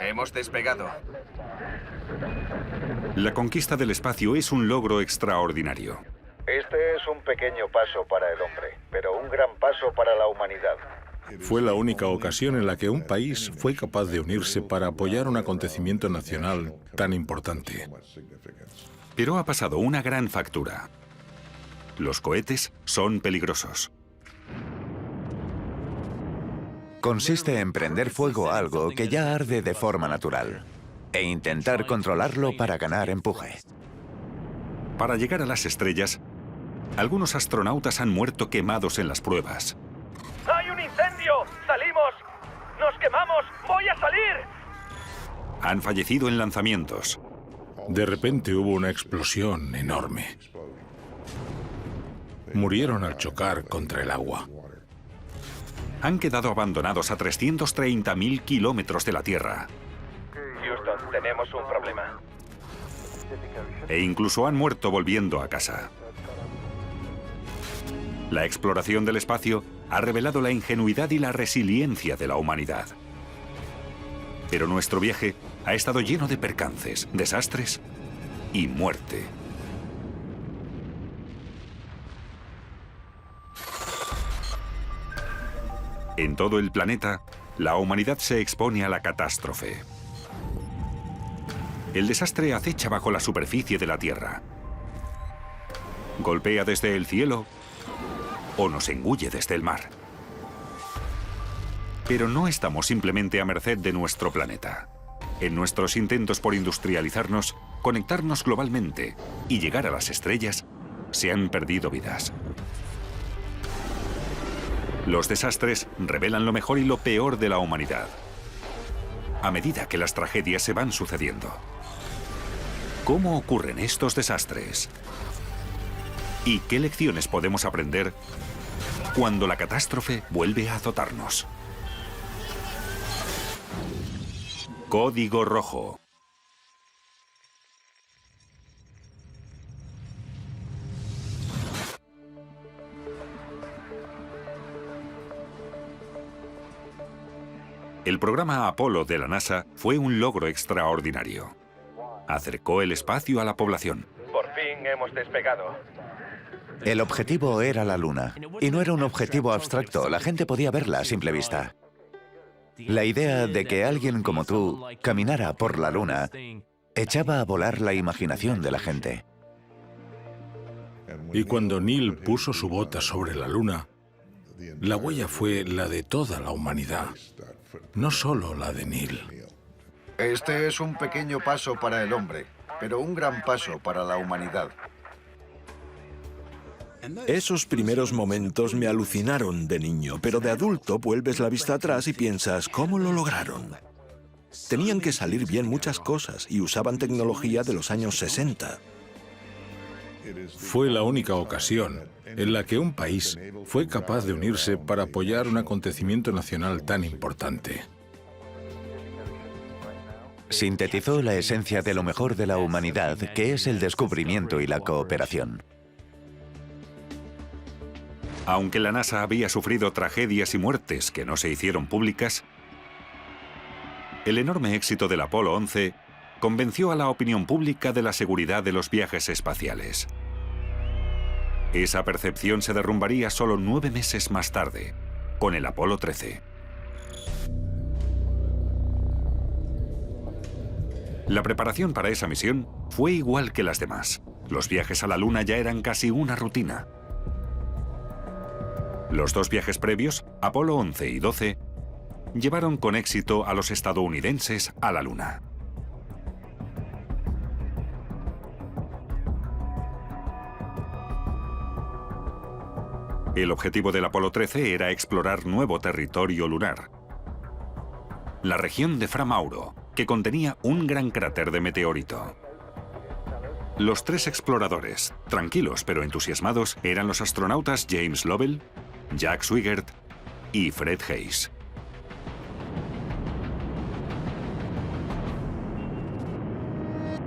Hemos despegado. La conquista del espacio es un logro extraordinario. Este es un pequeño paso para el hombre, pero un gran paso para la humanidad. Fue la única ocasión en la que un país fue capaz de unirse para apoyar un acontecimiento nacional tan importante. Pero ha pasado una gran factura. Los cohetes son peligrosos. Consiste en prender fuego a algo que ya arde de forma natural e intentar controlarlo para ganar empuje. Para llegar a las estrellas, algunos astronautas han muerto quemados en las pruebas. ¡Hay un incendio! ¡Salimos! ¡Nos quemamos! ¡Voy a salir! Han fallecido en lanzamientos. De repente hubo una explosión enorme. Murieron al chocar contra el agua. Han quedado abandonados a 330.000 kilómetros de la Tierra. Houston, tenemos un problema. E incluso han muerto volviendo a casa. La exploración del espacio ha revelado la ingenuidad y la resiliencia de la humanidad. Pero nuestro viaje ha estado lleno de percances, desastres y muerte. En todo el planeta, la humanidad se expone a la catástrofe. El desastre acecha bajo la superficie de la Tierra. Golpea desde el cielo o nos engulle desde el mar. Pero no estamos simplemente a merced de nuestro planeta. En nuestros intentos por industrializarnos, conectarnos globalmente y llegar a las estrellas, se han perdido vidas. Los desastres revelan lo mejor y lo peor de la humanidad, a medida que las tragedias se van sucediendo. ¿Cómo ocurren estos desastres? ¿Y qué lecciones podemos aprender cuando la catástrofe vuelve a azotarnos? Código Rojo. El programa Apolo de la NASA fue un logro extraordinario. Acercó el espacio a la población. Por fin hemos despegado. El objetivo era la Luna, y no era un objetivo abstracto, la gente podía verla a simple vista. La idea de que alguien como tú caminara por la Luna echaba a volar la imaginación de la gente. Y cuando Neil puso su bota sobre la Luna, la huella fue la de toda la humanidad, no solo la de Neil. Este es un pequeño paso para el hombre, pero un gran paso para la humanidad. Esos primeros momentos me alucinaron de niño, pero de adulto vuelves la vista atrás y piensas, ¿cómo lo lograron? Tenían que salir bien muchas cosas y usaban tecnología de los años 60. Fue la única ocasión en la que un país fue capaz de unirse para apoyar un acontecimiento nacional tan importante. Sintetizó la esencia de lo mejor de la humanidad, que es el descubrimiento y la cooperación. Aunque la NASA había sufrido tragedias y muertes que no se hicieron públicas, el enorme éxito del Apolo 11 convenció a la opinión pública de la seguridad de los viajes espaciales. Esa percepción se derrumbaría solo 9 meses más tarde, con el Apolo 13. La preparación para esa misión fue igual que las demás. Los viajes a la Luna ya eran casi una rutina. Los 2 viajes previos, Apolo 11 y 12, llevaron con éxito a los estadounidenses a la Luna. El objetivo del Apolo 13 era explorar nuevo territorio lunar. La región de Fra Mauro, que contenía un gran cráter de meteorito. Los 3 exploradores, tranquilos pero entusiasmados, eran los astronautas James Lovell, Jack Swigert y Fred Haise.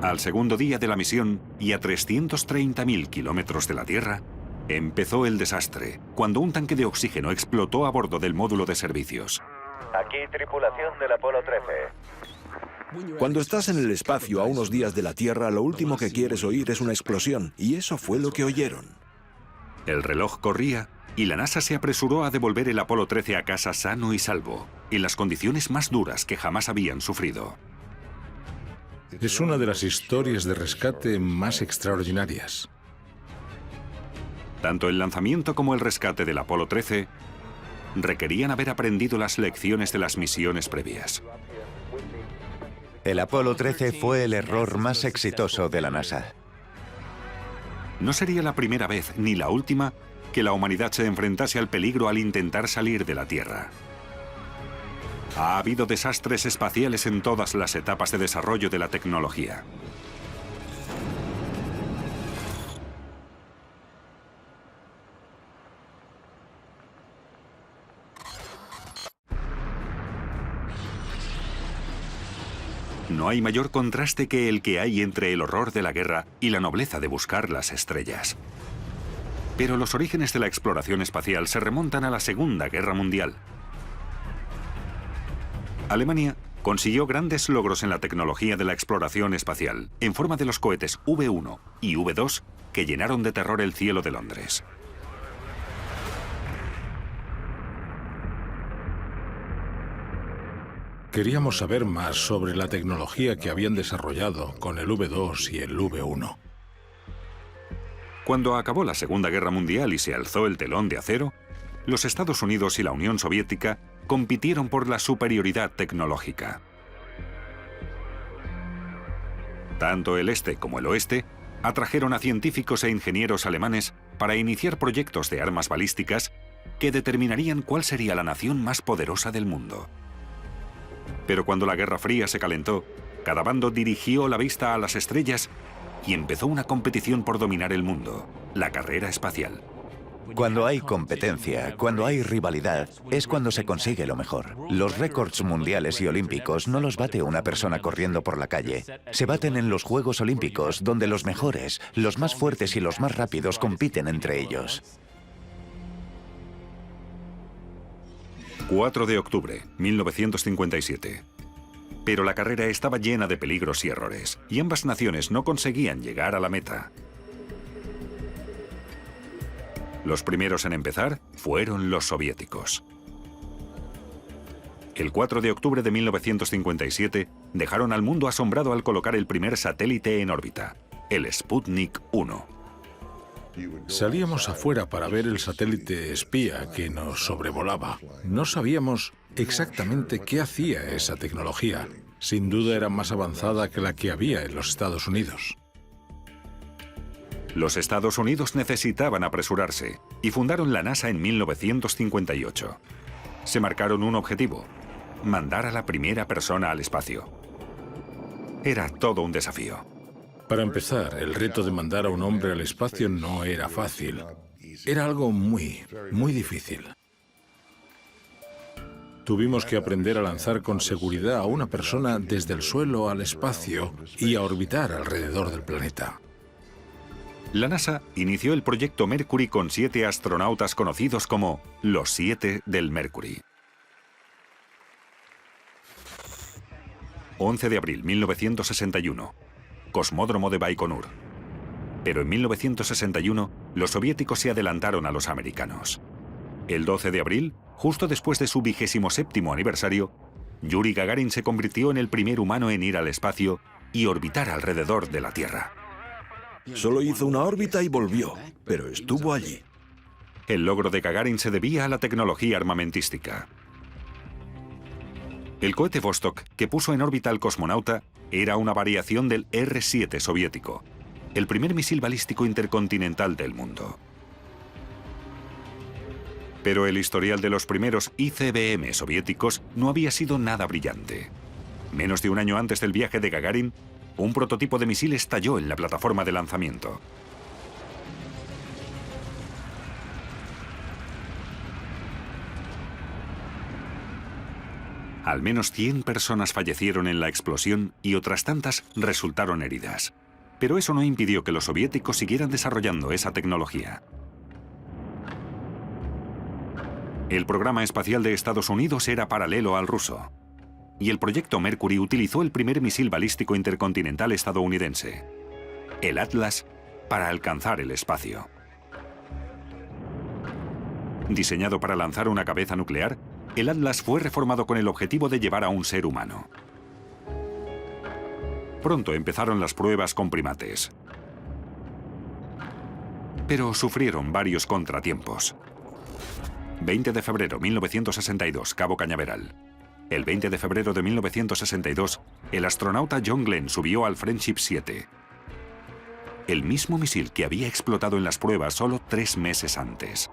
Al segundo día de la misión y a 330.000 kilómetros de la Tierra, empezó el desastre, cuando un tanque de oxígeno explotó a bordo del módulo de servicios. Aquí tripulación del Apolo 13. Cuando estás en el espacio a unos días de la Tierra, lo último que quieres oír es una explosión, y eso fue lo que oyeron. El reloj corría y la NASA se apresuró a devolver el Apolo 13 a casa sano y salvo, en las condiciones más duras que jamás habían sufrido. Es una de las historias de rescate más extraordinarias. Tanto el lanzamiento como el rescate del Apolo 13 requerían haber aprendido las lecciones de las misiones previas. El Apolo 13 fue el error más exitoso de la NASA. No sería la primera vez ni la última que la humanidad se enfrentase al peligro al intentar salir de la Tierra. Ha habido desastres espaciales en todas las etapas de desarrollo de la tecnología. No hay mayor contraste que el que hay entre el horror de la guerra y la nobleza de buscar las estrellas. Pero los orígenes de la exploración espacial se remontan a la Segunda Guerra Mundial. Alemania consiguió grandes logros en la tecnología de la exploración espacial, en forma de los cohetes V1 y V2 que llenaron de terror el cielo de Londres. Queríamos saber más sobre la tecnología que habían desarrollado con el V2 y el V1. Cuando acabó la Segunda Guerra Mundial y se alzó el telón de acero, los Estados Unidos y la Unión Soviética compitieron por la superioridad tecnológica. Tanto el este como el oeste atrajeron a científicos e ingenieros alemanes para iniciar proyectos de armas balísticas que determinarían cuál sería la nación más poderosa del mundo. Pero cuando la Guerra Fría se calentó, cada bando dirigió la vista a las estrellas y empezó una competición por dominar el mundo, la carrera espacial. Cuando hay competencia, cuando hay rivalidad, es cuando se consigue lo mejor. Los récords mundiales y olímpicos no los bate una persona corriendo por la calle. Se baten en los Juegos Olímpicos, donde los mejores, los más fuertes y los más rápidos compiten entre ellos. 4 de octubre, 1957. Pero la carrera estaba llena de peligros y errores, y ambas naciones no conseguían llegar a la meta. Los primeros en empezar fueron los soviéticos. El 4 de octubre de 1957 dejaron al mundo asombrado al colocar el primer satélite en órbita, el Sputnik 1. Salíamos afuera para ver el satélite espía que nos sobrevolaba. No sabíamos exactamente qué hacía esa tecnología. Sin duda era más avanzada que la que había en los Estados Unidos. Los Estados Unidos necesitaban apresurarse y fundaron la NASA en 1958. Se marcaron un objetivo: mandar a la primera persona al espacio. Era todo un desafío. Para empezar, el reto de mandar a un hombre al espacio no era fácil. Era algo muy difícil. Tuvimos que aprender a lanzar con seguridad a una persona desde el suelo al espacio y a orbitar alrededor del planeta. La NASA inició el proyecto Mercury con 7 astronautas conocidos como los 7 del Mercury. 11 de abril 1961. Cosmódromo de Baikonur. Pero en 1961, los soviéticos se adelantaron a los americanos. El 12 de abril, justo después de su 27º aniversario, Yuri Gagarin se convirtió en el primer humano en ir al espacio y orbitar alrededor de la Tierra. Solo hizo una órbita y volvió, pero estuvo allí. El logro de Gagarin se debía a la tecnología armamentística. El cohete Vostok, que puso en órbita al cosmonauta, era una variación del R-7 soviético, el primer misil balístico intercontinental del mundo. Pero el historial de los primeros ICBM soviéticos no había sido nada brillante. Menos de un año antes del viaje de Gagarin, un prototipo de misil estalló en la plataforma de lanzamiento. Al menos 100 personas fallecieron en la explosión y otras tantas resultaron heridas. Pero eso no impidió que los soviéticos siguieran desarrollando esa tecnología. El programa espacial de Estados Unidos era paralelo al ruso, y el proyecto Mercury utilizó el primer misil balístico intercontinental estadounidense, el Atlas, para alcanzar el espacio. Diseñado para lanzar una cabeza nuclear, el Atlas fue reformado con el objetivo de llevar a un ser humano. Pronto empezaron las pruebas con primates, pero sufrieron varios contratiempos. 20 de febrero de 1962, Cabo Cañaveral. El 20 de febrero de 1962, el astronauta John Glenn subió al Friendship 7, el mismo misil que había explotado en las pruebas solo 3 meses antes.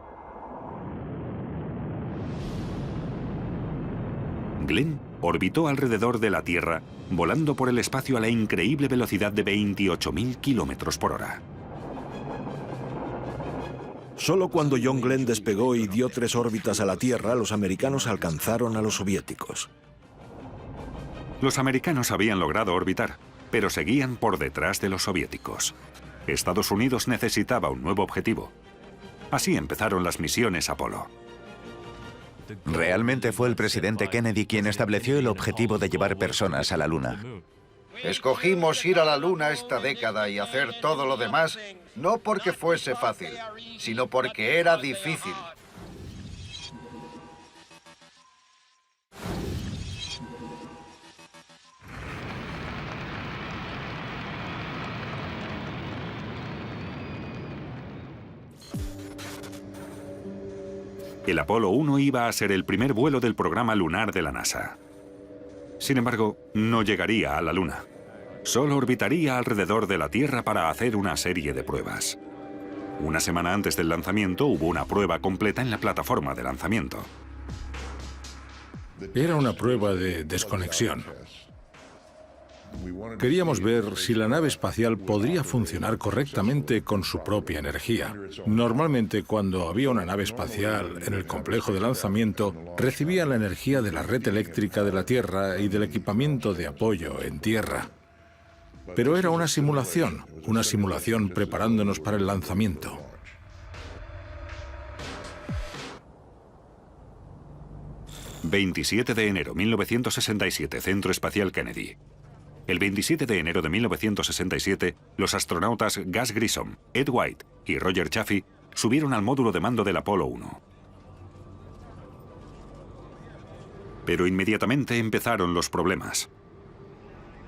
Glenn orbitó alrededor de la Tierra, volando por el espacio a la increíble velocidad de 28.000 kilómetros por hora. Solo cuando John Glenn despegó y dio 3 órbitas a la Tierra, los americanos alcanzaron a los soviéticos. Los americanos habían logrado orbitar, pero seguían por detrás de los soviéticos. Estados Unidos necesitaba un nuevo objetivo. Así empezaron las misiones Apolo. Realmente fue el presidente Kennedy quien estableció el objetivo de llevar personas a la Luna. Escogimos ir a la Luna esta década y hacer todo lo demás, no porque fuese fácil, sino porque era difícil. El Apolo 1 iba a ser el primer vuelo del programa lunar de la NASA. Sin embargo, no llegaría a la Luna. Solo orbitaría alrededor de la Tierra para hacer una serie de pruebas. Una semana antes del lanzamiento hubo una prueba completa en la plataforma de lanzamiento. Era una prueba de desconexión. Queríamos ver si la nave espacial podría funcionar correctamente con su propia energía. Normalmente, cuando había una nave espacial en el complejo de lanzamiento, recibía la energía de la red eléctrica de la Tierra y del equipamiento de apoyo en tierra. Pero era una simulación preparándonos para el lanzamiento. ...27 de enero de 1967, Centro Espacial Kennedy. El 27 de enero de 1967, los astronautas Gus Grissom, Ed White y Roger Chaffee subieron al módulo de mando del Apolo 1. Pero inmediatamente empezaron los problemas.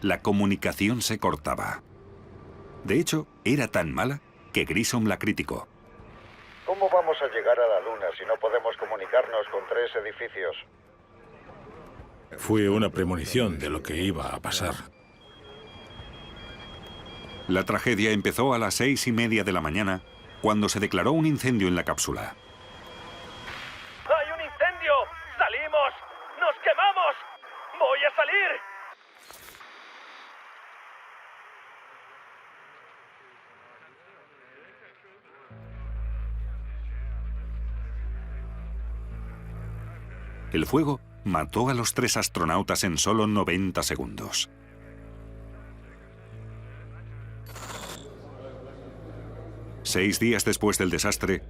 La comunicación se cortaba. De hecho, era tan mala que Grissom la criticó. ¿Cómo vamos a llegar a la Luna si no podemos comunicarnos con 3 edificios? Fue una premonición de lo que iba a pasar. La tragedia empezó a las 6:30 de la mañana, cuando se declaró un incendio en la cápsula. ¡Hay un incendio! ¡Salimos! ¡Nos quemamos! ¡Voy a salir! El fuego mató a los 3 astronautas en solo 90 segundos. Seis días después del desastre,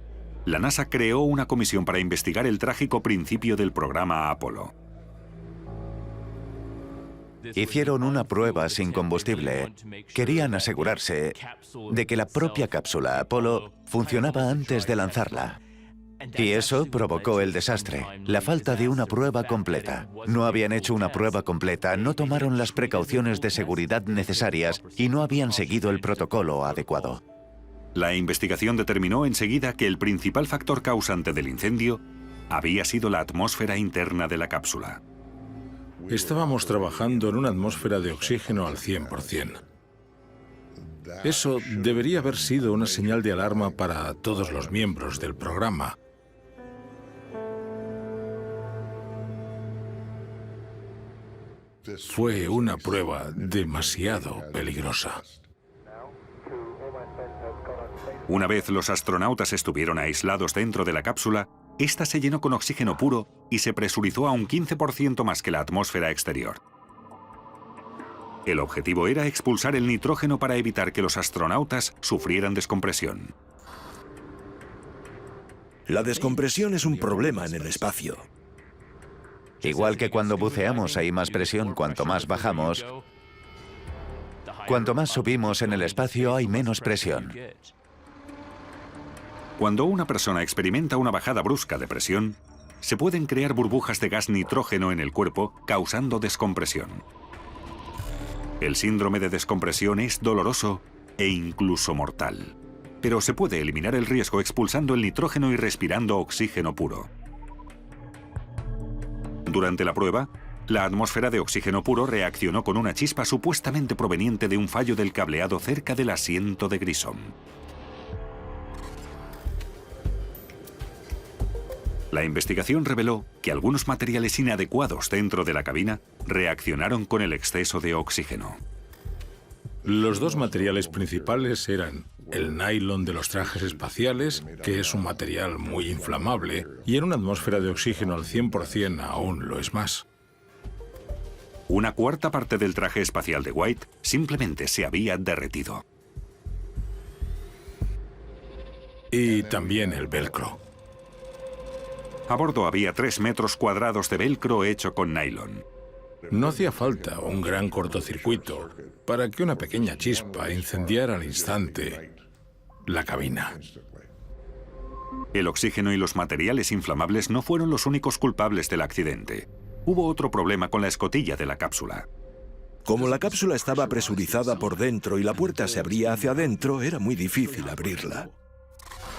la NASA creó una comisión para investigar el trágico principio del programa Apolo. Hicieron una prueba sin combustible. Querían asegurarse de que la propia cápsula Apolo funcionaba antes de lanzarla. Y eso provocó el desastre, la falta de una prueba completa. No habían hecho una prueba completa, no tomaron las precauciones de seguridad necesarias y no habían seguido el protocolo adecuado. La investigación determinó enseguida que el principal factor causante del incendio había sido la atmósfera interna de la cápsula. Estábamos trabajando en una atmósfera de oxígeno al 100%. Eso debería haber sido una señal de alarma para todos los miembros del programa. Fue una prueba demasiado peligrosa. Una vez los astronautas estuvieron aislados dentro de la cápsula, esta se llenó con oxígeno puro y se presurizó a un 15% más que la atmósfera exterior. El objetivo era expulsar el nitrógeno para evitar que los astronautas sufrieran descompresión. La descompresión es un problema en el espacio. Igual que cuando buceamos hay más presión cuanto más bajamos, cuanto más subimos en el espacio hay menos presión. Cuando una persona experimenta una bajada brusca de presión, se pueden crear burbujas de gas nitrógeno en el cuerpo, causando descompresión. El síndrome de descompresión es doloroso e incluso mortal, pero se puede eliminar el riesgo expulsando el nitrógeno y respirando oxígeno puro. Durante la prueba, la atmósfera de oxígeno puro reaccionó con una chispa supuestamente proveniente de un fallo del cableado cerca del asiento de Grissom. La investigación reveló que algunos materiales inadecuados dentro de la cabina reaccionaron con el exceso de oxígeno. Los dos materiales principales eran el nylon de los trajes espaciales, que es un material muy inflamable, y en una atmósfera de oxígeno al 100% aún lo es más. Una cuarta parte del traje espacial de White simplemente se había derretido. Y también el velcro. A bordo había 3 metros cuadrados de velcro hecho con nylon. No hacía falta un gran cortocircuito para que una pequeña chispa incendiara al instante la cabina. El oxígeno y los materiales inflamables no fueron los únicos culpables del accidente. Hubo otro problema con la escotilla de la cápsula. Como la cápsula estaba presurizada por dentro y la puerta se abría hacia adentro, era muy difícil abrirla.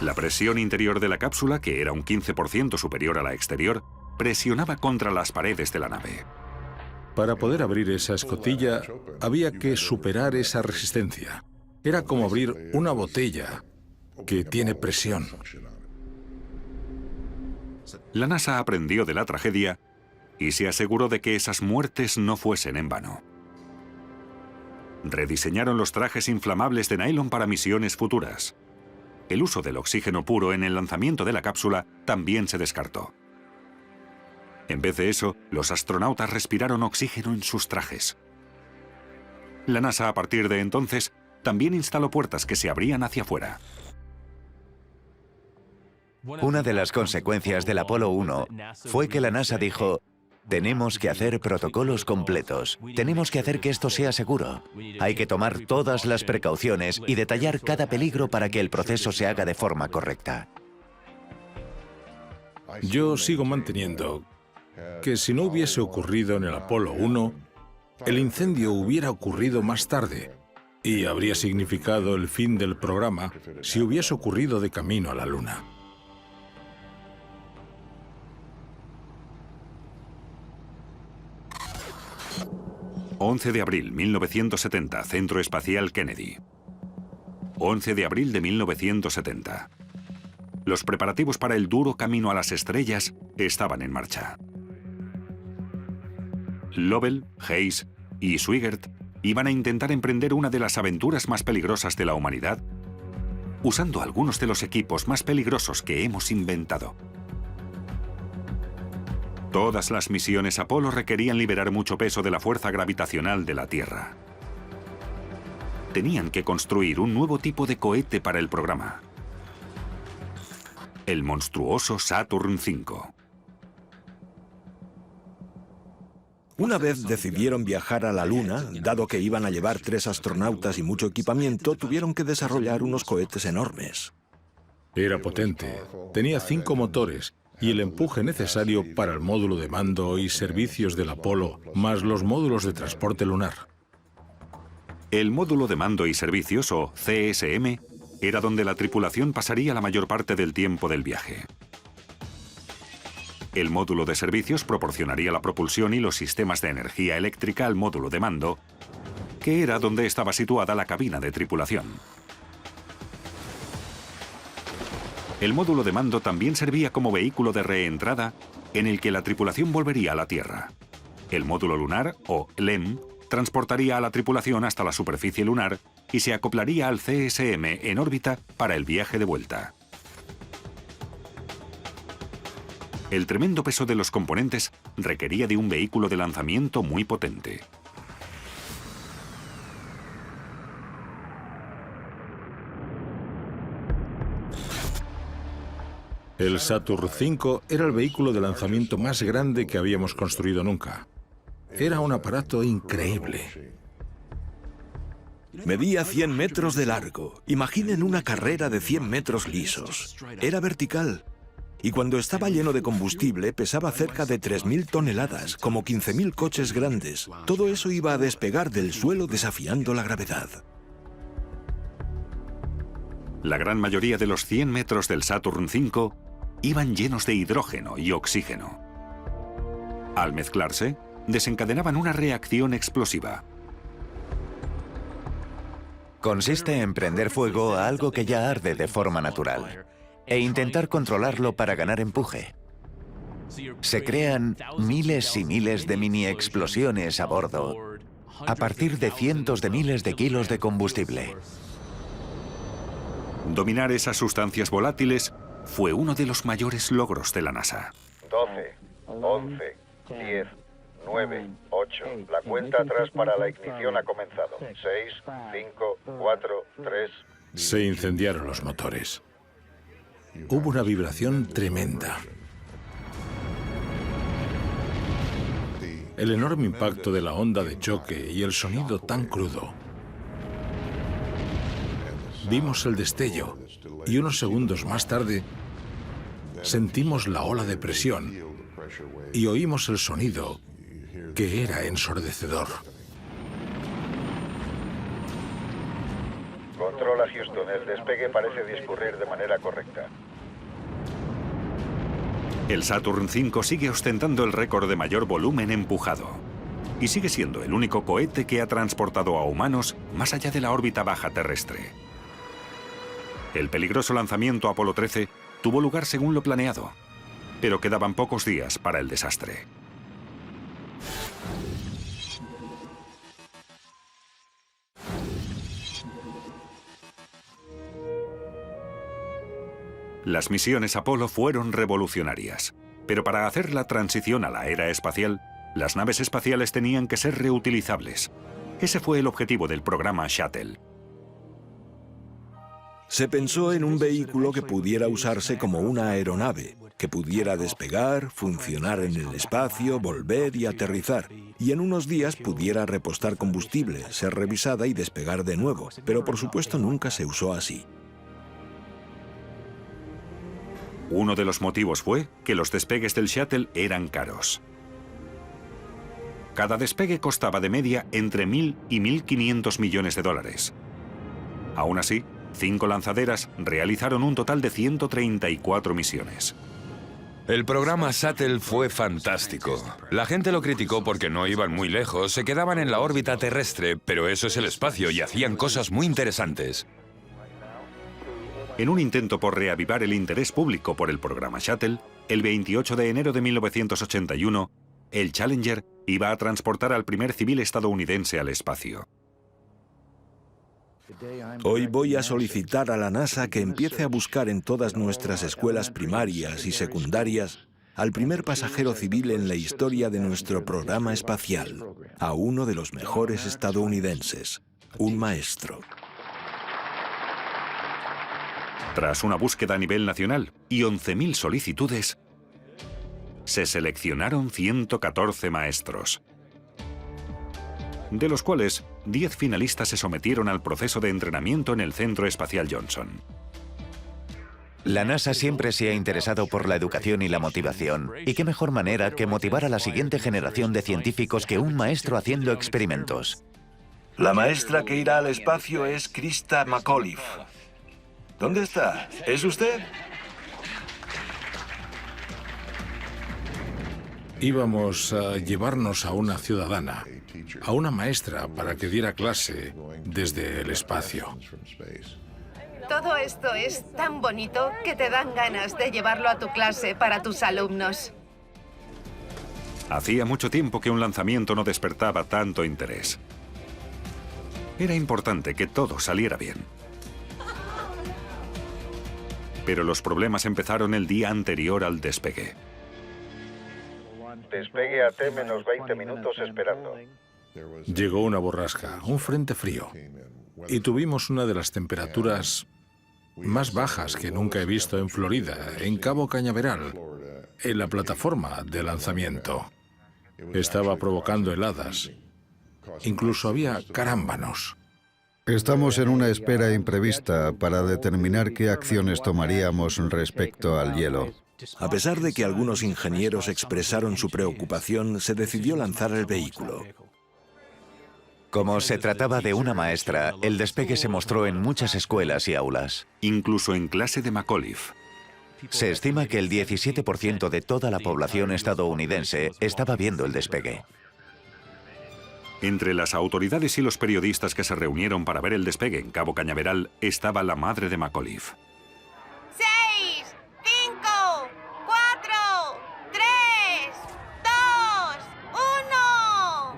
La presión interior de la cápsula, que era un 15% superior a la exterior, presionaba contra las paredes de la nave. Para poder abrir esa escotilla, había que superar esa resistencia. Era como abrir una botella que tiene presión. La NASA aprendió de la tragedia y se aseguró de que esas muertes no fuesen en vano. Rediseñaron los trajes inflamables de nylon para misiones futuras. El uso del oxígeno puro en el lanzamiento de la cápsula también se descartó. En vez de eso, los astronautas respiraron oxígeno en sus trajes. La NASA, a partir de entonces, también instaló puertas que se abrían hacia afuera. Una de las consecuencias del Apolo 1 fue que la NASA dijo: tenemos que hacer protocolos completos. Tenemos que hacer que esto sea seguro. Hay que tomar todas las precauciones y detallar cada peligro para que el proceso se haga de forma correcta. Yo sigo manteniendo que si no hubiese ocurrido en el Apolo 1, el incendio hubiera ocurrido más tarde y habría significado el fin del programa si hubiese ocurrido de camino a la Luna. ...11 de abril 1970, Centro Espacial Kennedy. 11 de abril de 1970. Los preparativos para el duro camino a las estrellas estaban en marcha. Lovell, Hayes y Swigert iban a intentar emprender una de las aventuras más peligrosas de la humanidad, usando algunos de los equipos más peligrosos que hemos inventado. Todas las misiones Apolo requerían liberar mucho peso de la fuerza gravitacional de la Tierra. Tenían que construir un nuevo tipo de cohete para el programa: el monstruoso Saturn V. Una vez decidieron viajar a la Luna, dado que iban a llevar 3 astronautas y mucho equipamiento, tuvieron que desarrollar unos cohetes enormes. Era potente, tenía 5 motores y el empuje necesario para el módulo de mando y servicios del Apolo, más los módulos de transporte lunar. El módulo de mando y servicios, o CSM, era donde la tripulación pasaría la mayor parte del tiempo del viaje. El módulo de servicios proporcionaría la propulsión y los sistemas de energía eléctrica al módulo de mando, que era donde estaba situada la cabina de tripulación. El módulo de mando también servía como vehículo de reentrada en el que la tripulación volvería a la Tierra. El módulo lunar, o LEM, transportaría a la tripulación hasta la superficie lunar y se acoplaría al CSM en órbita para el viaje de vuelta. El tremendo peso de los componentes requería de un vehículo de lanzamiento muy potente. El Saturn V era el vehículo de lanzamiento más grande que habíamos construido nunca. Era un aparato increíble. Medía 100 metros de largo. Imaginen una carrera de 100 metros lisos. Era vertical. Y cuando estaba lleno de combustible pesaba cerca de 3.000 toneladas, como 15.000 coches grandes. Todo eso iba a despegar del suelo desafiando la gravedad. La gran mayoría de los 100 metros del Saturn V iban llenos de hidrógeno y oxígeno. Al mezclarse, desencadenaban una reacción explosiva. Consiste en prender fuego a algo que ya arde de forma natural e intentar controlarlo para ganar empuje. Se crean miles y miles de mini explosiones a bordo a partir de cientos de miles de kilos de combustible. Dominar esas sustancias volátiles fue uno de los mayores logros de la NASA. 12, 11, 10, 9, 8. La cuenta atrás para la ignición ha comenzado. 6, 5, 4, 3. Se incendiaron los motores. Hubo una vibración tremenda. El enorme impacto de la onda de choque y el sonido tan crudo. Vimos el destello y unos segundos más tarde sentimos la ola de presión y oímos el sonido que era ensordecedor. Control a Houston, el despegue parece discurrir de manera correcta. El Saturn V sigue ostentando el récord de mayor volumen empujado y sigue siendo el único cohete que ha transportado a humanos más allá de la órbita baja terrestre. El peligroso lanzamiento Apolo 13 tuvo lugar según lo planeado, pero quedaban pocos días para el desastre. Las misiones Apolo fueron revolucionarias, pero para hacer la transición a la era espacial, las naves espaciales tenían que ser reutilizables. Ese fue el objetivo del programa Shuttle. Se pensó en un vehículo que pudiera usarse como una aeronave, que pudiera despegar, funcionar en el espacio, volver y aterrizar, y en unos días pudiera repostar combustible, ser revisada y despegar de nuevo, pero por supuesto nunca se usó así. Uno de los motivos fue que los despegues del Shuttle eran caros. Cada despegue costaba de media entre 1.000 y 1.500 millones de dólares. Aún así, 5 lanzaderas realizaron un total de 134 misiones. El programa Shuttle fue fantástico. La gente lo criticó porque no iban muy lejos, se quedaban en la órbita terrestre, pero eso es el espacio y hacían cosas muy interesantes. En un intento por reavivar el interés público por el programa Shuttle, el 28 de enero de 1981, el Challenger iba a transportar al primer civil estadounidense al espacio. Hoy voy a solicitar a la NASA que empiece a buscar en todas nuestras escuelas primarias y secundarias al primer pasajero civil en la historia de nuestro programa espacial, a uno de los mejores estadounidenses, un maestro. Tras una búsqueda a nivel nacional y 11.000 solicitudes, se seleccionaron 114 maestros, de los cuales 10 finalistas se sometieron al proceso de entrenamiento en el Centro Espacial Johnson. La NASA siempre se ha interesado por la educación y la motivación. ¿Y qué mejor manera que motivar a la siguiente generación de científicos que un maestro haciendo experimentos? La maestra que irá al espacio es Krista McAuliffe. ¿Dónde está? ¿Es usted? Íbamos a llevarnos a una ciudadana, a una maestra para que diera clase desde el espacio. Todo esto es tan bonito que te dan ganas de llevarlo a tu clase para tus alumnos. Hacía mucho tiempo que un lanzamiento no despertaba tanto interés. Era importante que todo saliera bien. Pero los problemas empezaron el día anterior al despegue. Despegue a T-20 minutos esperando. Llegó una borrasca, un frente frío, y tuvimos una de las temperaturas más bajas que nunca he visto en Florida, en Cabo Cañaveral, en la plataforma de lanzamiento. Estaba provocando heladas. Incluso había carámbanos. Estamos en una espera imprevista para determinar qué acciones tomaríamos respecto al hielo. A pesar de que algunos ingenieros expresaron su preocupación, se decidió lanzar el vehículo. Como se trataba de una maestra, el despegue se mostró en muchas escuelas y aulas. Incluso en clase de McAuliffe. Se estima que el 17% de toda la población estadounidense estaba viendo el despegue. Entre las autoridades y los periodistas que se reunieron para ver el despegue en Cabo Cañaveral estaba la madre de McAuliffe. 6, 5, 4, 3,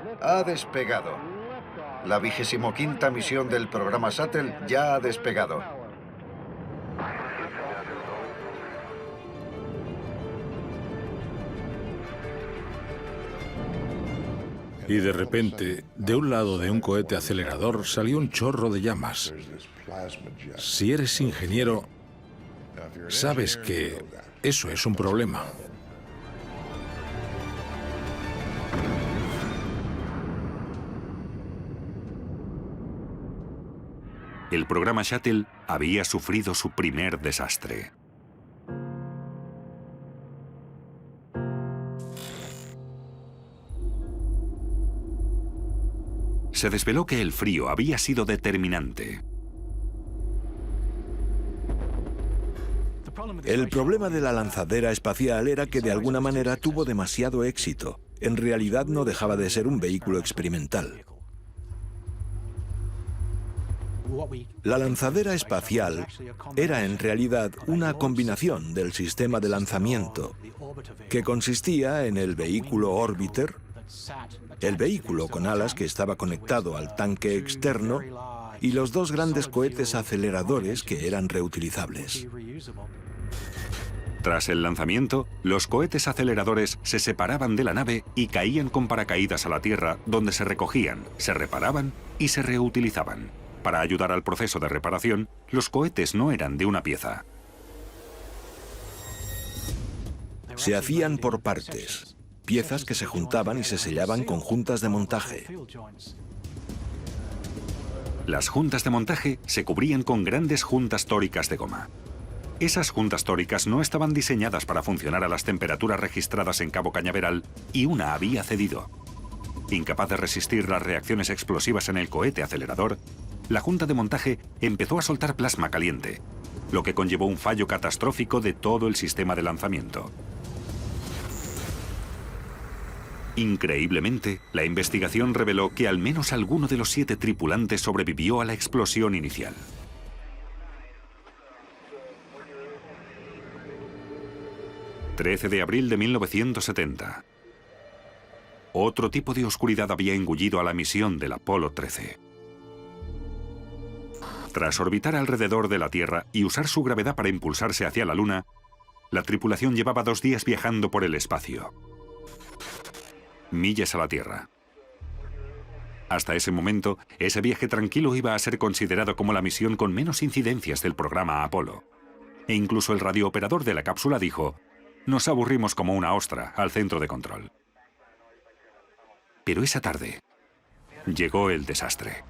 2, 1. Ha despegado. La 25ª misión del programa Shuttle ya ha despegado. Y de repente, de un lado de un cohete acelerador salió un chorro de llamas. Si eres ingeniero, sabes que eso es un problema. El programa Shuttle había sufrido su primer desastre. Se desveló que el frío había sido determinante. El problema de la lanzadera espacial era que de alguna manera tuvo demasiado éxito. En realidad no dejaba de ser un vehículo experimental. La lanzadera espacial era en realidad una combinación del sistema de lanzamiento, que consistía en el vehículo Orbiter, el vehículo con alas que estaba conectado al tanque externo y los dos grandes cohetes aceleradores que eran reutilizables. Tras el lanzamiento, los cohetes aceleradores se separaban de la nave y caían con paracaídas a la Tierra, donde se recogían, se reparaban y se reutilizaban. Para ayudar al proceso de reparación, los cohetes no eran de una pieza. Se hacían por partes, piezas que se juntaban y se sellaban con juntas de montaje. Las juntas de montaje se cubrían con grandes juntas tóricas de goma. Esas juntas tóricas no estaban diseñadas para funcionar a las temperaturas registradas en Cabo Cañaveral y una había cedido. Incapaz de resistir las reacciones explosivas en el cohete acelerador, la junta de montaje empezó a soltar plasma caliente, lo que conllevó un fallo catastrófico de todo el sistema de lanzamiento. Increíblemente, la investigación reveló que al menos alguno de los 7 tripulantes sobrevivió a la explosión inicial. ...13 de abril de 1970. Otro tipo de oscuridad había engullido a la misión del Apolo 13. Tras orbitar alrededor de la Tierra y usar su gravedad para impulsarse hacia la Luna, la tripulación llevaba 2 días viajando por el espacio. Millas a la Tierra. Hasta ese momento, ese viaje tranquilo iba a ser considerado como la misión con menos incidencias del programa Apolo. E incluso el radiooperador de la cápsula dijo: «Nos aburrimos como una ostra al centro de control». Pero esa tarde llegó el desastre.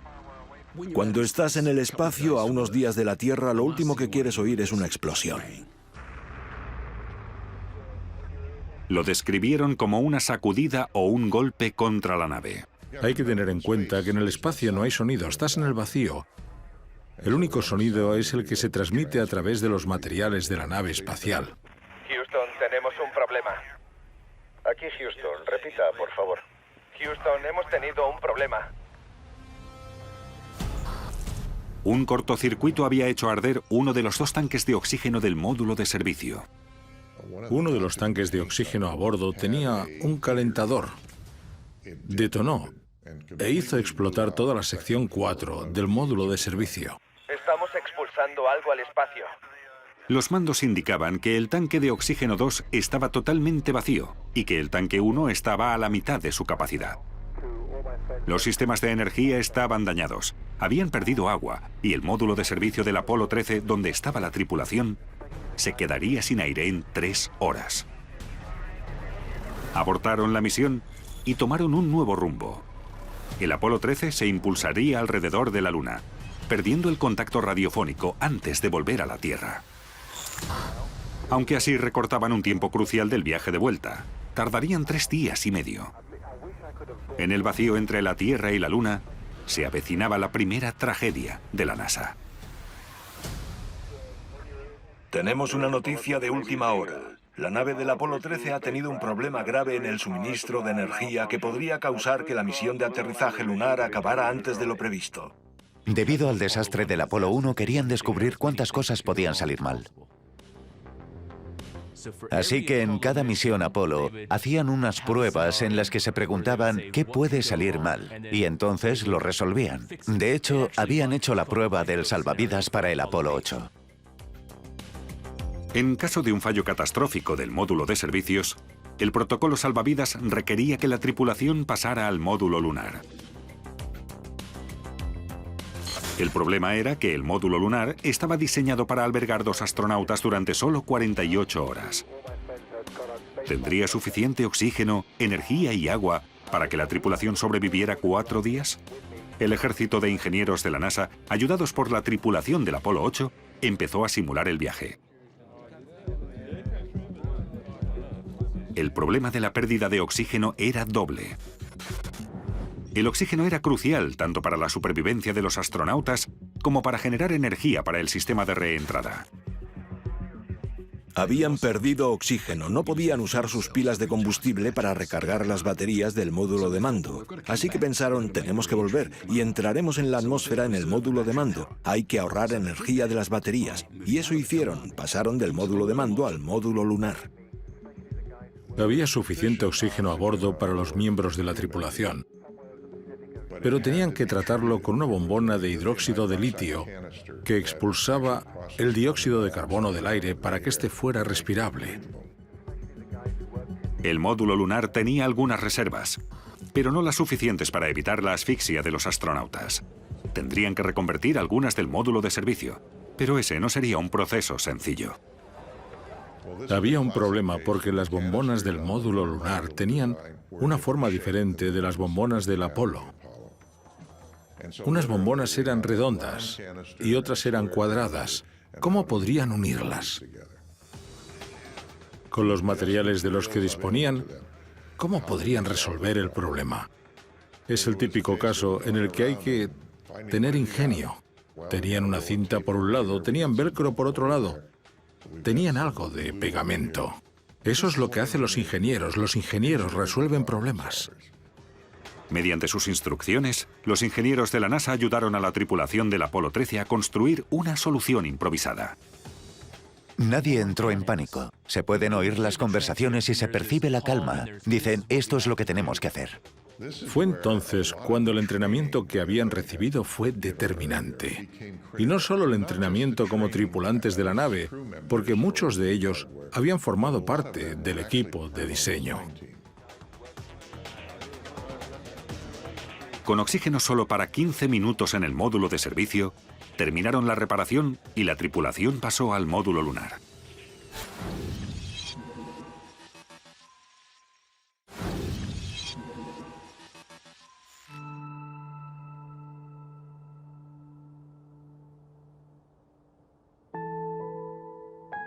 Cuando estás en el espacio a unos días de la Tierra, lo último que quieres oír es una explosión. Lo describieron como una sacudida o un golpe contra la nave. Hay que tener en cuenta que en el espacio no hay sonido, estás en el vacío. El único sonido es el que se transmite a través de los materiales de la nave espacial. Houston, tenemos un problema. Aquí Houston, repita, por favor. Houston, hemos tenido un problema. Un cortocircuito había hecho arder uno de los 2 tanques de oxígeno del módulo de servicio. Uno de los tanques de oxígeno a bordo tenía un calentador. Detonó e hizo explotar toda la sección 4 del módulo de servicio. Estamos expulsando algo al espacio. Los mandos indicaban que el tanque de oxígeno 2 estaba totalmente vacío y que el tanque 1 estaba a la mitad de su capacidad. Los sistemas de energía estaban dañados, habían perdido agua y el módulo de servicio del Apolo 13, donde estaba la tripulación, se quedaría sin aire en 3 horas. Abortaron la misión y tomaron un nuevo rumbo. El Apolo 13 se impulsaría alrededor de la Luna, perdiendo el contacto radiofónico antes de volver a la Tierra. Aunque así recortaban un tiempo crucial del viaje de vuelta, tardarían 3 días y medio. En el vacío entre la Tierra y la Luna, se avecinaba la primera tragedia de la NASA. Tenemos una noticia de última hora. La nave del Apolo 13 ha tenido un problema grave en el suministro de energía que podría causar que la misión de aterrizaje lunar acabara antes de lo previsto. Debido al desastre del Apolo 1, querían descubrir cuántas cosas podían salir mal. Así que en cada misión Apolo hacían unas pruebas en las que se preguntaban qué puede salir mal, y entonces lo resolvían. De hecho, habían hecho la prueba del salvavidas para el Apolo 8. En caso de un fallo catastrófico del módulo de servicios, el protocolo salvavidas requería que la tripulación pasara al módulo lunar. El problema era que el módulo lunar estaba diseñado para albergar 2 astronautas durante solo 48 horas. ¿Tendría suficiente oxígeno, energía y agua para que la tripulación sobreviviera 4 días? El ejército de ingenieros de la NASA, ayudados por la tripulación del Apolo 8, empezó a simular el viaje. El problema de la pérdida de oxígeno era doble. El oxígeno era crucial tanto para la supervivencia de los astronautas como para generar energía para el sistema de reentrada. Habían perdido oxígeno, no podían usar sus pilas de combustible para recargar las baterías del módulo de mando. Así que pensaron, tenemos que volver y entraremos en la atmósfera en el módulo de mando. Hay que ahorrar energía de las baterías. Y eso hicieron, pasaron del módulo de mando al módulo lunar. Había suficiente oxígeno a bordo para los miembros de la tripulación, pero tenían que tratarlo con una bombona de hidróxido de litio que expulsaba el dióxido de carbono del aire para que éste fuera respirable. El módulo lunar tenía algunas reservas, pero no las suficientes para evitar la asfixia de los astronautas. Tendrían que reconvertir algunas del módulo de servicio, pero ese no sería un proceso sencillo. Había un problema porque las bombonas del módulo lunar tenían una forma diferente de las bombonas del Apolo. Unas bombonas eran redondas y otras eran cuadradas. ¿Cómo podrían unirlas? Con los materiales de los que disponían, ¿cómo podrían resolver el problema? Es el típico caso en el que hay que tener ingenio. Tenían una cinta por un lado, tenían velcro por otro lado. Tenían algo de pegamento. Eso es lo que hacen los ingenieros. Los ingenieros resuelven problemas. Mediante sus instrucciones, los ingenieros de la NASA ayudaron a la tripulación del Apolo 13 a construir una solución improvisada. Nadie entró en pánico. Se pueden oír las conversaciones y se percibe la calma. Dicen, esto es lo que tenemos que hacer. Fue entonces cuando el entrenamiento que habían recibido fue determinante. Y no solo el entrenamiento como tripulantes de la nave, porque muchos de ellos habían formado parte del equipo de diseño. Con oxígeno solo para 15 minutos en el módulo de servicio, terminaron la reparación y la tripulación pasó al módulo lunar.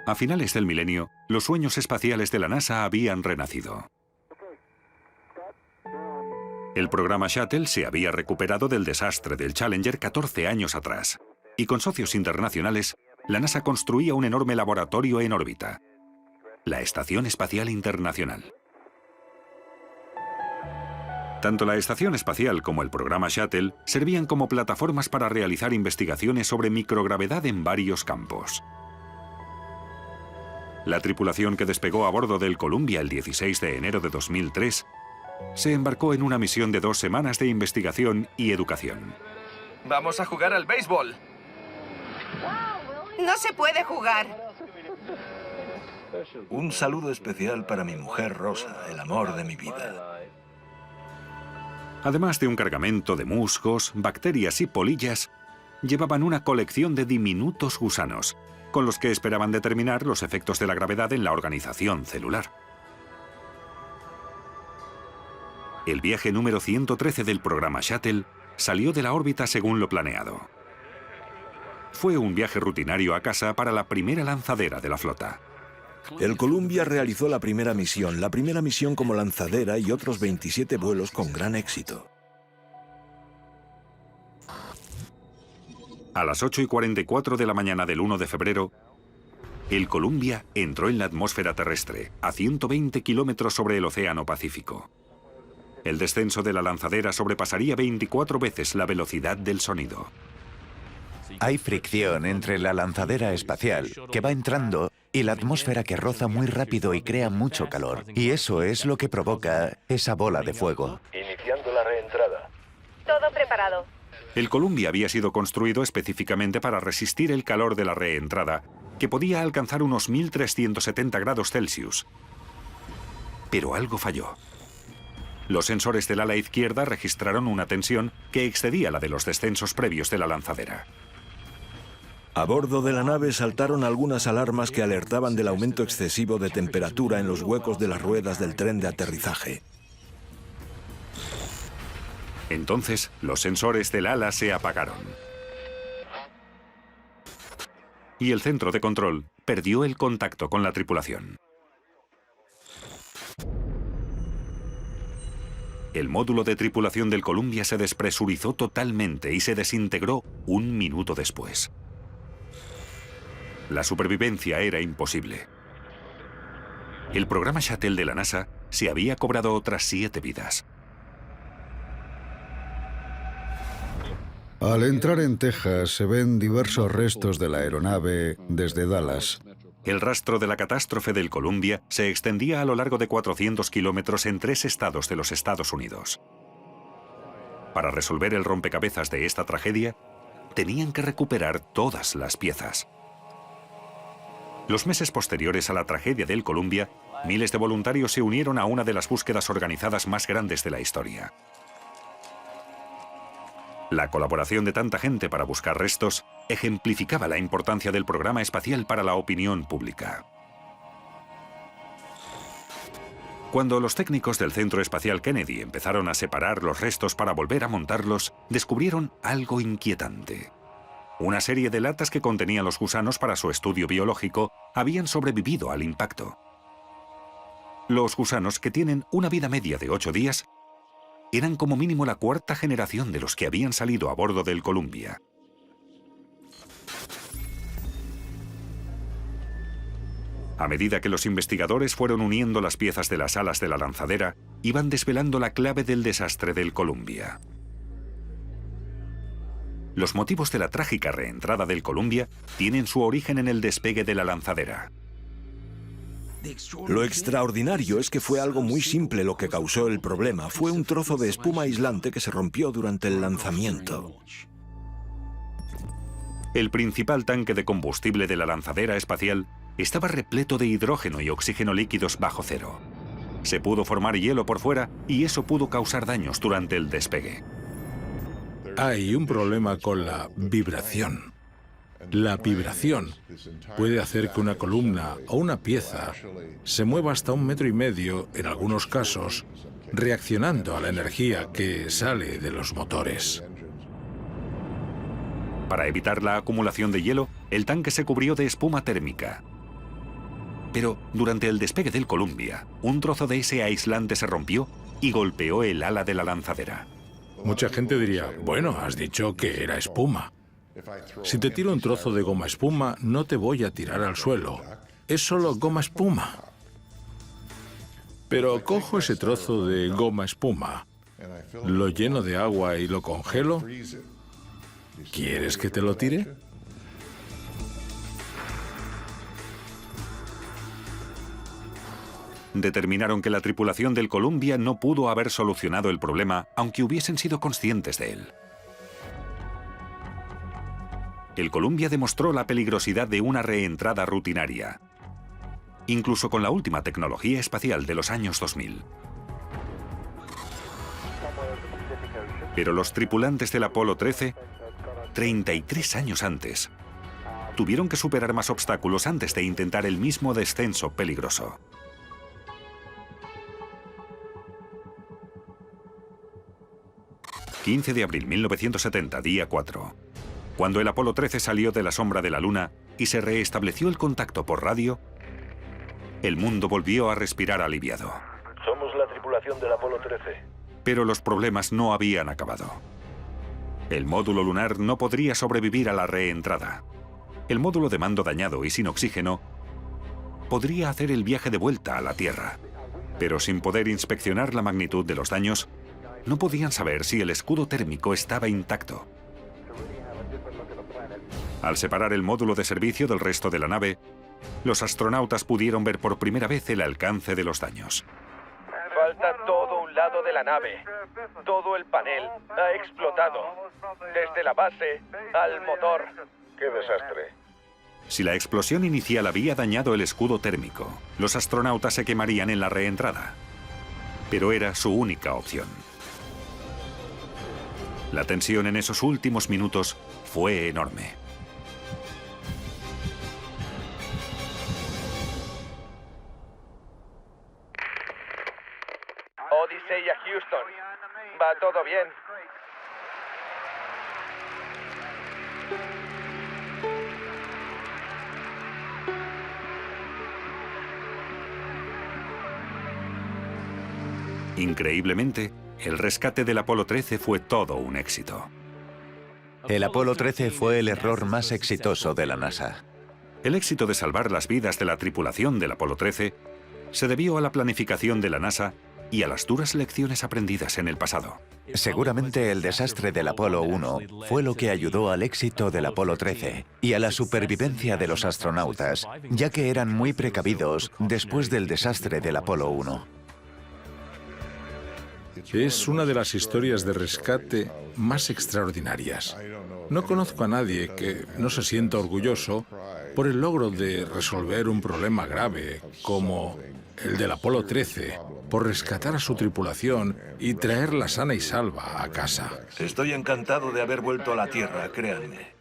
A finales del milenio, los sueños espaciales de la NASA habían renacido. El programa Shuttle se había recuperado del desastre del Challenger 14 años atrás, y con socios internacionales, la NASA construía un enorme laboratorio en órbita, la Estación Espacial Internacional. Tanto la Estación Espacial como el programa Shuttle servían como plataformas para realizar investigaciones sobre microgravedad en varios campos. La tripulación que despegó a bordo del Columbia el 16 de enero de 2003 se embarcó en una misión de 2 semanas de investigación y educación. ¡Vamos a jugar al béisbol! No se puede jugar. Un saludo especial para mi mujer Rosa, el amor de mi vida. Además de un cargamento de musgos, bacterias y polillas, llevaban una colección de diminutos gusanos, con los que esperaban determinar los efectos de la gravedad en la organización celular. El viaje número 113 del programa Shuttle salió de la órbita según lo planeado. Fue un viaje rutinario a casa para la primera lanzadera de la flota. El Columbia realizó la primera misión como lanzadera y otros 27 vuelos con gran éxito. A las 8:44 de la mañana del 1 de febrero, el Columbia entró en la atmósfera terrestre, a 120 kilómetros sobre el Océano Pacífico. El descenso de la lanzadera sobrepasaría 24 veces la velocidad del sonido. Hay fricción entre la lanzadera espacial, que va entrando, y la atmósfera que roza muy rápido y crea mucho calor. Y eso es lo que provoca esa bola de fuego. Iniciando la reentrada. Todo preparado. El Columbia había sido construido específicamente para resistir el calor de la reentrada, que podía alcanzar unos 1370 grados Celsius. Pero algo falló. Los sensores del ala izquierda registraron una tensión que excedía la de los descensos previos de la lanzadera. A bordo de la nave saltaron algunas alarmas que alertaban del aumento excesivo de temperatura en los huecos de las ruedas del tren de aterrizaje. Entonces, los sensores del ala se apagaron. Y el centro de control perdió el contacto con la tripulación. El módulo de tripulación del Columbia se despresurizó totalmente y se desintegró un minuto después. La supervivencia era imposible. El programa Shuttle de la NASA se había cobrado otras 7 vidas. Al entrar en Texas se ven diversos restos de la aeronave desde Dallas. El rastro de la catástrofe del Columbia se extendía a lo largo de 400 kilómetros en 3 estados de los Estados Unidos. Para resolver el rompecabezas de esta tragedia, tenían que recuperar todas las piezas. Los meses posteriores a la tragedia del Columbia, miles de voluntarios se unieron a una de las búsquedas organizadas más grandes de la historia. La colaboración de tanta gente para buscar restos ejemplificaba la importancia del programa espacial para la opinión pública. Cuando los técnicos del Centro Espacial Kennedy empezaron a separar los restos para volver a montarlos, descubrieron algo inquietante. Una serie de latas que contenían los gusanos para su estudio biológico habían sobrevivido al impacto. Los gusanos, que tienen una vida media de 8 días, eran como mínimo la 4ª generación de los que habían salido a bordo del Columbia. A medida que los investigadores fueron uniendo las piezas de las alas de la lanzadera, iban desvelando la clave del desastre del Columbia. Los motivos de la trágica reentrada del Columbia tienen su origen en el despegue de la lanzadera. Lo extraordinario es que fue algo muy simple lo que causó el problema. Fue un trozo de espuma aislante que se rompió durante el lanzamiento. El principal tanque de combustible de la lanzadera espacial estaba repleto de hidrógeno y oxígeno líquidos bajo cero. Se pudo formar hielo por fuera y eso pudo causar daños durante el despegue. Hay un problema con la vibración. La vibración puede hacer que una columna o una pieza se mueva hasta 1,5 metros, en algunos casos, reaccionando a la energía que sale de los motores. Para evitar la acumulación de hielo, el tanque se cubrió de espuma térmica. Pero durante el despegue del Columbia, un trozo de ese aislante se rompió y golpeó el ala de la lanzadera. Mucha gente diría, bueno, has dicho que era espuma. Si te tiro un trozo de goma espuma, no te voy a tirar al suelo. Es solo goma espuma. Pero cojo ese trozo de goma espuma, lo lleno de agua y lo congelo. ¿Quieres que te lo tire? Determinaron que la tripulación del Columbia no pudo haber solucionado el problema, aunque hubiesen sido conscientes de él. El Columbia demostró la peligrosidad de una reentrada rutinaria, incluso con la última tecnología espacial de los años 2000. Pero los tripulantes del Apolo 13, 33 años antes, tuvieron que superar más obstáculos antes de intentar el mismo descenso peligroso. ...15 de abril 1970, día 4. Cuando el Apolo 13 salió de la sombra de la Luna y se reestableció el contacto por radio, el mundo volvió a respirar aliviado. Somos la tripulación del Apolo 13. Pero los problemas no habían acabado. El módulo lunar no podría sobrevivir a la reentrada. El módulo de mando dañado y sin oxígeno podría hacer el viaje de vuelta a la Tierra. Pero sin poder inspeccionar la magnitud de los daños, no podían saber si el escudo térmico estaba intacto. Al separar el módulo de servicio del resto de la nave, los astronautas pudieron ver por primera vez el alcance de los daños. Falta todo un lado de la nave. Todo el panel ha explotado. Desde la base al motor. ¡Qué desastre! Si la explosión inicial había dañado el escudo térmico, los astronautas se quemarían en la reentrada. Pero era su única opción. La tensión en esos últimos minutos fue enorme. Odyssey a Houston. Va todo bien. Increíblemente, el rescate del Apolo 13 fue todo un éxito. El Apolo 13 fue el error más exitoso de la NASA. El éxito de salvar las vidas de la tripulación del Apolo 13 se debió a la planificación de la NASA y a las duras lecciones aprendidas en el pasado. Seguramente el desastre del Apolo 1 fue lo que ayudó al éxito del Apolo 13 y a la supervivencia de los astronautas, ya que eran muy precavidos después del desastre del Apolo 1. Es una de las historias de rescate más extraordinarias. No conozco a nadie que no se sienta orgulloso por el logro de resolver un problema grave como el del Apolo 13, por rescatar a su tripulación y traerla sana y salva a casa. Estoy encantado de haber vuelto a la Tierra, créanme.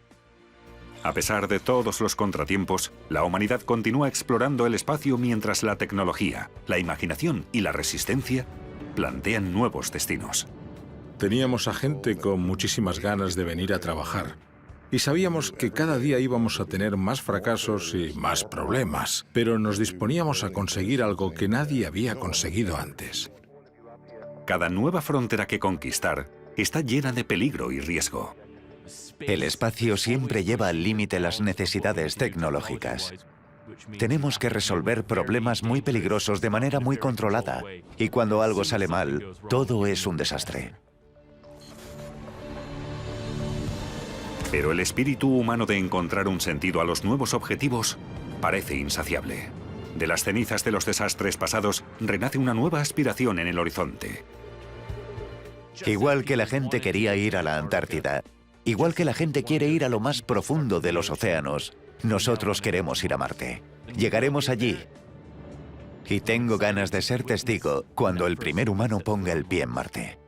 A pesar de todos los contratiempos, la humanidad continúa explorando el espacio mientras la tecnología, la imaginación y la resistencia plantean nuevos destinos. Teníamos a gente con muchísimas ganas de venir a trabajar y sabíamos que cada día íbamos a tener más fracasos y más problemas, pero nos disponíamos a conseguir algo que nadie había conseguido antes. Cada nueva frontera que conquistar está llena de peligro y riesgo. El espacio siempre lleva al límite las necesidades tecnológicas. Tenemos que resolver problemas muy peligrosos de manera muy controlada, y cuando algo sale mal, todo es un desastre. Pero el espíritu humano de encontrar un sentido a los nuevos objetivos parece insaciable. De las cenizas de los desastres pasados renace una nueva aspiración en el horizonte. Igual que la gente quería ir a la Antártida, igual que la gente quiere ir a lo más profundo de los océanos, nosotros queremos ir a Marte. Llegaremos allí. Y tengo ganas de ser testigo cuando el primer humano ponga el pie en Marte.